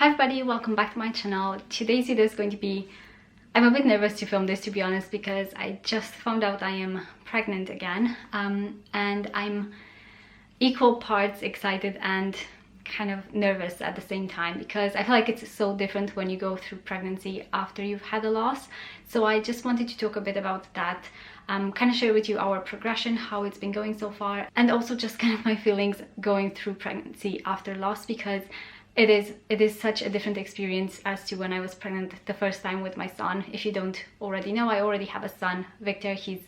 Hi everybody, welcome back to my channel. Today's video is going to be, I'm a bit nervous to film this, to be honest, because I just found out I am pregnant again, and I'm equal parts excited and kind of nervous at the same time, because I feel like it's so different when you go through pregnancy after you've had a loss. So I just wanted to talk a bit about that, kind of share with you our progression, how it's been going so far, and also just kind of my feelings going through pregnancy after loss, because it is such a different experience as to when I was pregnant the first time with my son. If you don't already know, I already have a son, Victor. He's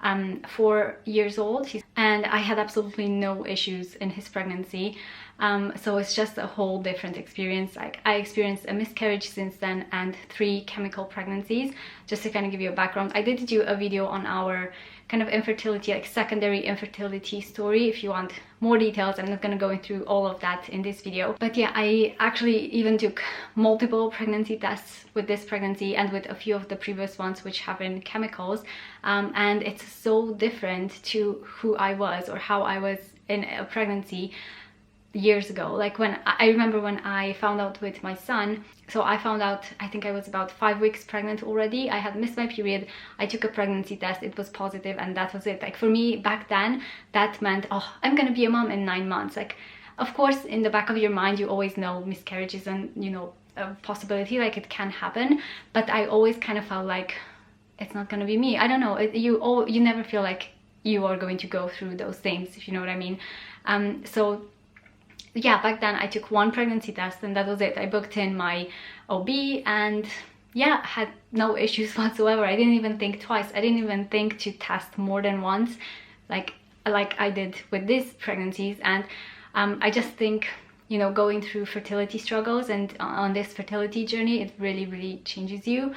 4 years old, and I had absolutely no issues in his pregnancy. So it's just a whole different experience. Like, I experienced a miscarriage since then and 3 chemical pregnancies. Just to kind of give you a background, I did do a video on our kind of infertility, like secondary infertility story. If you want more details, I'm not going to go through all of that in this video. But yeah, I actually even took multiple pregnancy tests with this pregnancy and with a few of the previous ones which have been chemicals, and it's so different to who I was or how I was in a pregnancy years ago. Like, when I remember when I found out with my son, so I found out, I think I was about 5 weeks pregnant already. I had missed my period. I took a pregnancy test, it was positive, and that was it. Like, for me back then, that meant, oh, I'm gonna be a mom in 9 months. Like, of course, in the back of your mind, you always know miscarriages and, you know, a possibility, like it can happen, but I always kind of felt like it's not gonna be me. I don't know, you never feel like you are going to go through those things, if you know what I mean. So yeah, back then I took 1 pregnancy test and that was it. I booked in my OB and yeah, had no issues whatsoever. I didn't even think twice. I didn't even think to test more than once, like I did with these pregnancies. And I just think, you know, going through fertility struggles and on this fertility journey, it really changes you.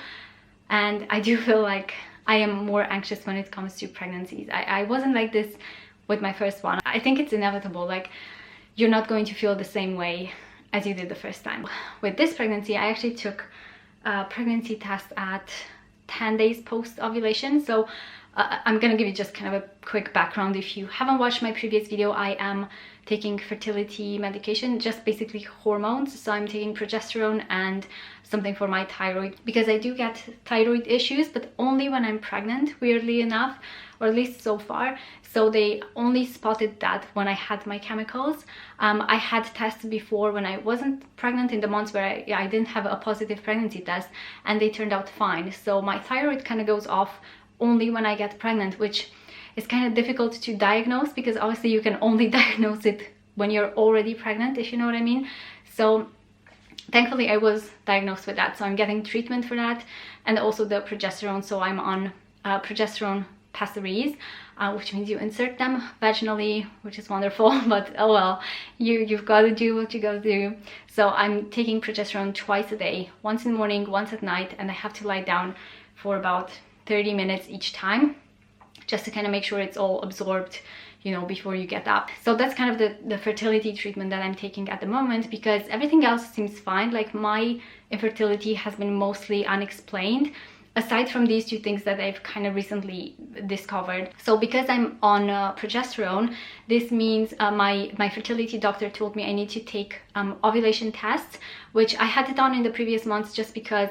And I do feel like I am more anxious when it comes to pregnancies. I wasn't like this with my first one. I think it's inevitable. Like, you're not going to feel the same way as you did the first time. With this pregnancy, I actually took a pregnancy test at 10 days post-ovulation. So I'm gonna give you just kind of a quick background. If you haven't watched my previous video, I am taking fertility medication, just basically hormones. So I'm taking progesterone and something for my thyroid, because I do get thyroid issues, but only when I'm pregnant, weirdly enough, or at least so far. So they only spotted that when I had my chemicals. I had tests before when I wasn't pregnant, in the months where I didn't have a positive pregnancy test, and they turned out fine. So my thyroid kind of goes off only when I get pregnant, which is kind of difficult to diagnose, because obviously you can only diagnose it when you're already pregnant, if you know what I mean. So thankfully I was diagnosed with that, so I'm getting treatment for that, and also the progesterone. So I'm on progesterone pessaries, which means you insert them vaginally, which is wonderful, but oh well, you've got to do what you got to do. So I'm taking progesterone twice a day, once in the morning, once at night, and I have to lie down for about 30 minutes each time, just to kind of make sure it's all absorbed, you know, before you get up. So that's kind of the fertility treatment that I'm taking at the moment, because everything else seems fine. Like, my infertility has been mostly unexplained, aside from these 2 things that I've kind of recently discovered. So because I'm on progesterone, this means my fertility doctor told me I need to take ovulation tests, which I had done in the previous months, just because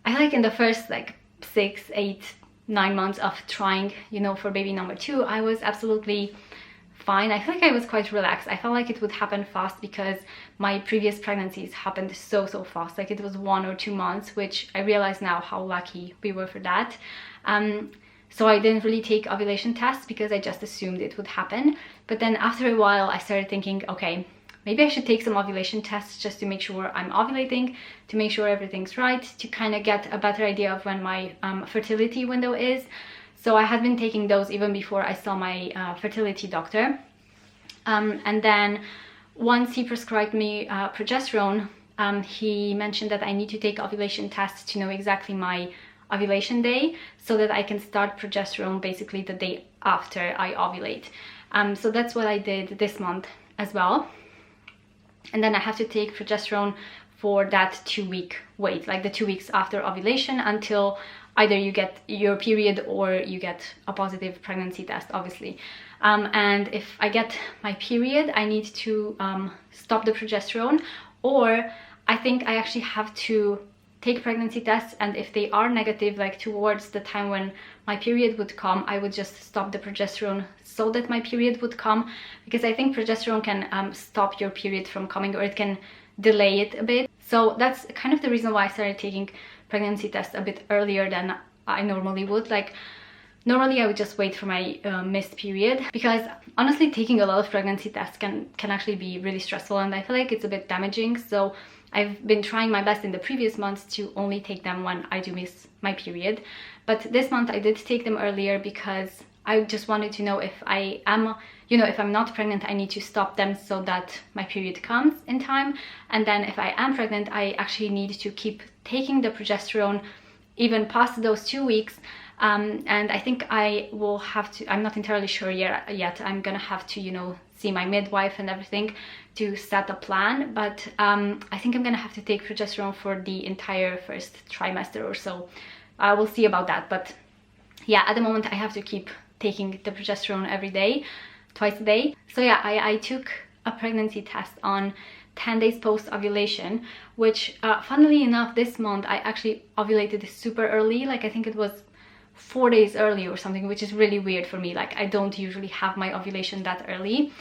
I like in the first like 6, 8, 9 months of trying, you know, for baby number 2, I was absolutely fine. I feel like I was quite relaxed. I felt like it would happen fast, because my previous pregnancies happened so fast. Like, it was 1 or 2 months, which I realize now how lucky we were for that. So I didn't really take ovulation tests because I just assumed it would happen. But then after a while I started thinking, okay, maybe I should take some ovulation tests just to make sure I'm ovulating, to make sure everything's right, to kind of get a better idea of when my fertility window is. So I had been taking those even before I saw my fertility doctor. And then once he prescribed me progesterone, he mentioned that I need to take ovulation tests to know exactly my ovulation day, so that I can start progesterone basically the day after I ovulate. So that's what I did this month as well. And then I have to take progesterone for that 2-week wait, like the 2 weeks after ovulation, until either you get your period or you get a positive pregnancy test, obviously. And if I get my period, I need to stop the progesterone, or I think I actually have to take pregnancy tests, and if they are negative, like towards the time when my period would come, I would just stop the progesterone so that my period would come, because I think progesterone can stop your period from coming, or it can delay it a bit. So that's kind of the reason why I started taking pregnancy tests a bit earlier than I normally would. Like normally I would just wait for my missed period, because honestly taking a lot of pregnancy tests can actually be really stressful, and I feel like it's a bit damaging. So I've been trying my best in the previous months to only take them when I do miss my period, but this month I did take them earlier because I just wanted to know if I am, you know, if I'm not pregnant, I need to stop them so that my period comes in time. And then if I am pregnant, I actually need to keep taking the progesterone even past those 2 weeks. And I think I will have to, I'm not entirely sure yet. I'm gonna have to, you know, see my midwife and everything to set a plan, but I think I'm gonna have to take progesterone for the entire first trimester or so. We'll see about that, but yeah, at the moment I have to keep taking the progesterone every day, twice a day. So yeah, I took a pregnancy test on 10 days post ovulation, which funnily enough this month I actually ovulated super early. Like I think it was 4 days early or something, which is really weird for me. Like I don't usually have my ovulation that early.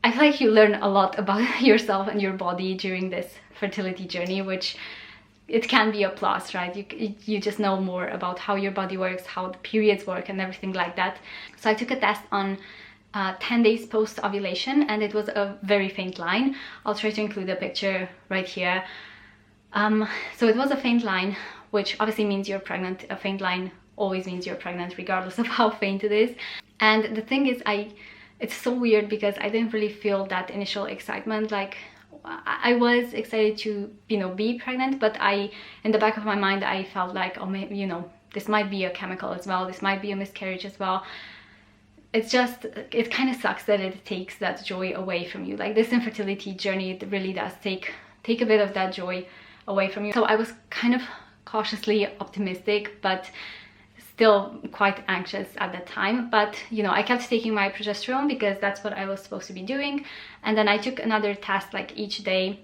I feel like you learn a lot about yourself and your body during this fertility journey, which it can be a plus, right? You just know more about how your body works, how the periods work and everything like that. So I took a test on 10 days post ovulation, and it was a very faint line. I'll try to include a picture right here. So it was a faint line, which obviously means you're pregnant. A faint line always means you're pregnant regardless of how faint it is. And the thing is, it's so weird because I didn't really feel that initial excitement. Like I was excited to, you know, be pregnant, but in the back of my mind I felt like, oh, maybe, you know, this might be a chemical as well, this might be a miscarriage as well. It's just, it kind of sucks that it takes that joy away from you. Like this infertility journey, it really does take a bit of that joy away from you. So I was kind of cautiously optimistic, but still quite anxious at that time. But you know, I kept taking my progesterone because that's what I was supposed to be doing. And then I took another test like each day,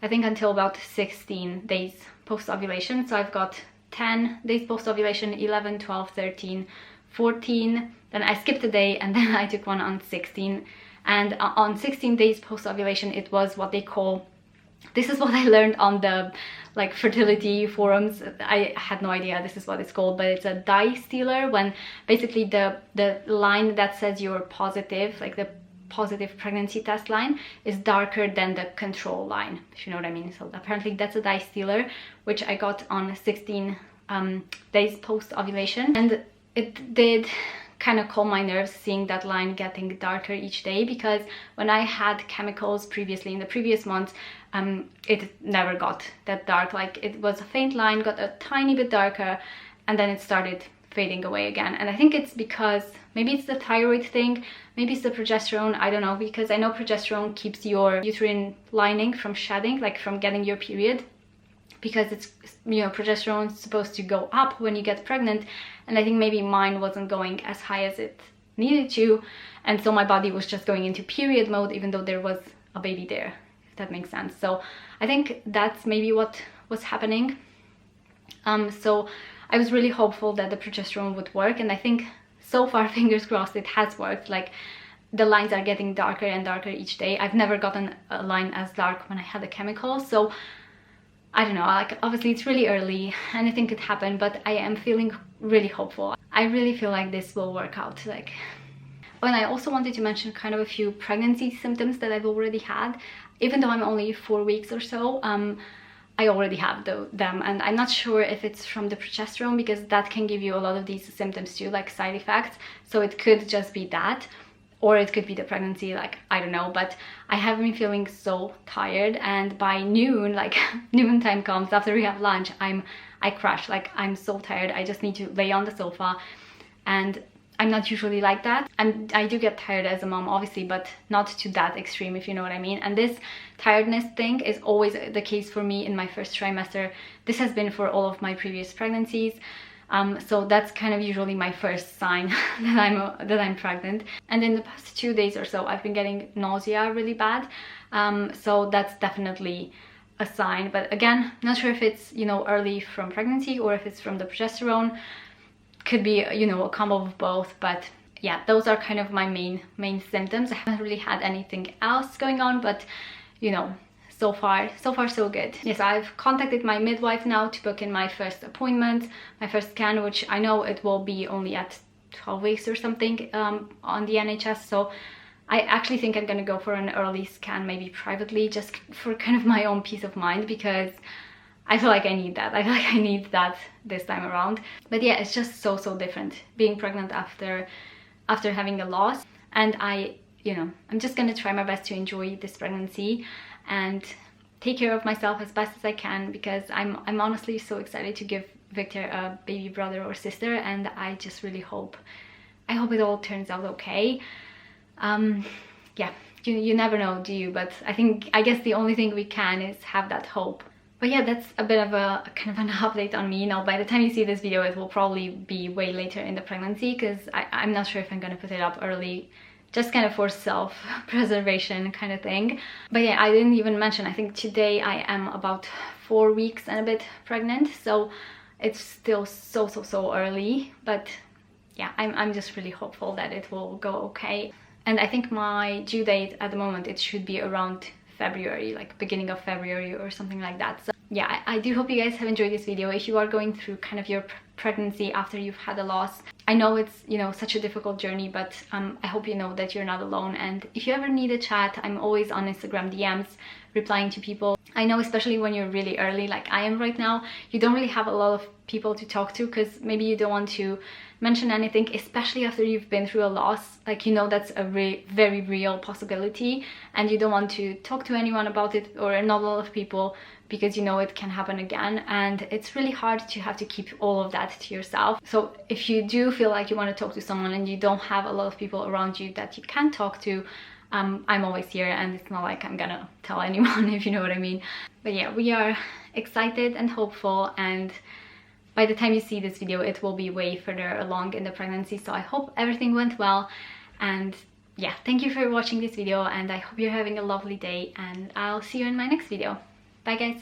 I think until about 16 days post ovulation. So I've got 10 days post ovulation, 11, 12, 13, 14, then I skipped a day, and then I took one on 16. And on 16 days post ovulation, it was what they call, this is what I learned on the like fertility forums. I had no idea this is what it's called, but it's a dye stealer, when basically the line that says you're positive, like the positive pregnancy test line, is darker than the control line, if you know what I mean. So apparently that's a dye stealer, which I got on 16 days post ovulation, and it did kind of calm my nerves seeing that line getting darker each day, because when I had chemicals previously in the previous months, it never got that dark. Like it was a faint line, got a tiny bit darker, and then it started fading away again. And I think it's because maybe it's the thyroid thing, maybe it's the progesterone, I don't know, because I know progesterone keeps your uterine lining from shedding, like from getting your period, because it's, you know, progesterone is supposed to go up when you get pregnant, and I think maybe mine wasn't going as high as it needed to, and so my body was just going into period mode even though there was a baby there, if that makes sense. So I think that's maybe what was happening. So I was really hopeful that the progesterone would work, and I think so far, fingers crossed, it has worked. Like the lines are getting darker and darker each day. I've never gotten a line as dark when I had a chemical, so I don't know, like obviously it's really early, anything could happen, but I am feeling really hopeful. I really feel like this will work out. Like, and I also wanted to mention kind of a few pregnancy symptoms that I've already had. Even though I'm only 4 weeks or so, I already have them, and I'm not sure if it's from the progesterone, because that can give you a lot of these symptoms too, like side effects. So it could just be that, or it could be the pregnancy, like I don't know. But I have been feeling so tired, and by noon, like noon time comes after we have lunch, I crash. Like I'm so tired, I just need to lay on the sofa, and I'm not usually like that. And I do get tired as a mom, obviously, but not to that extreme, if you know what I mean. And this tiredness thing is always the case for me in my first trimester. This has been for all of my previous pregnancies. So that's kind of usually my first sign that I'm pregnant. And in the past 2 days or so, I've been getting nausea really bad. So that's definitely a sign. But again, not sure if it's, you know, early from pregnancy or if it's from the progesterone. Could be, you know, a combo of both. But yeah, those are kind of my main symptoms. I haven't really had anything else going on, but you know, so far so good. Yes, I've contacted my midwife now to book in my first appointment, my first scan, which I know it will be only at 12 weeks or something on the NHS. So I actually think I'm gonna go for an early scan, maybe privately, just for kind of my own peace of mind, because I feel like I need that. I feel like I need that this time around. But yeah, it's just so different being pregnant after having a loss. And you know, I'm just gonna try my best to enjoy this pregnancy and take care of myself as best as I can, because I'm honestly so excited to give Victor a baby brother or sister, and I just really hope it all turns out okay. Yeah, you never know, do you? But I guess the only thing we can is have that hope. But yeah, that's a bit of a kind of an update on me. Now, by the time you see this video, it will probably be way later in the pregnancy, because I'm not sure if I'm gonna put it up early, just kind of for self-preservation kind of thing. But yeah, I didn't even mention, I think today I am about 4 weeks and a bit pregnant, so it's still so early. But yeah, I'm just really hopeful that it will go okay. And I think my due date at the moment, it should be around February, like beginning of February or something like that. So yeah, I do hope you guys have enjoyed this video. If you are going through kind of your pregnancy after you've had a loss, I know it's, you know, such a difficult journey, but I hope you know that you're not alone. And if you ever need a chat, I'm always on Instagram DMs replying to people. I know, especially when you're really early like I am right now, you don't really have a lot of people to talk to, because maybe you don't want to mention anything, especially after you've been through a loss. Like, you know, that's a very real possibility, and you don't want to talk to anyone about it, or not a lot of people, because you know it can happen again, and it's really hard to have to keep all of that to yourself. So if you do feel like you want to talk to someone and you don't have a lot of people around you that you can talk to, I'm always here, and it's not like I'm gonna tell anyone, if you know what I mean. But yeah, we are excited and hopeful, and by the time you see this video, it will be way further along in the pregnancy. So I hope everything went well, and yeah, thank you for watching this video, and I hope you're having a lovely day, and I'll see you in my next video. Bye guys!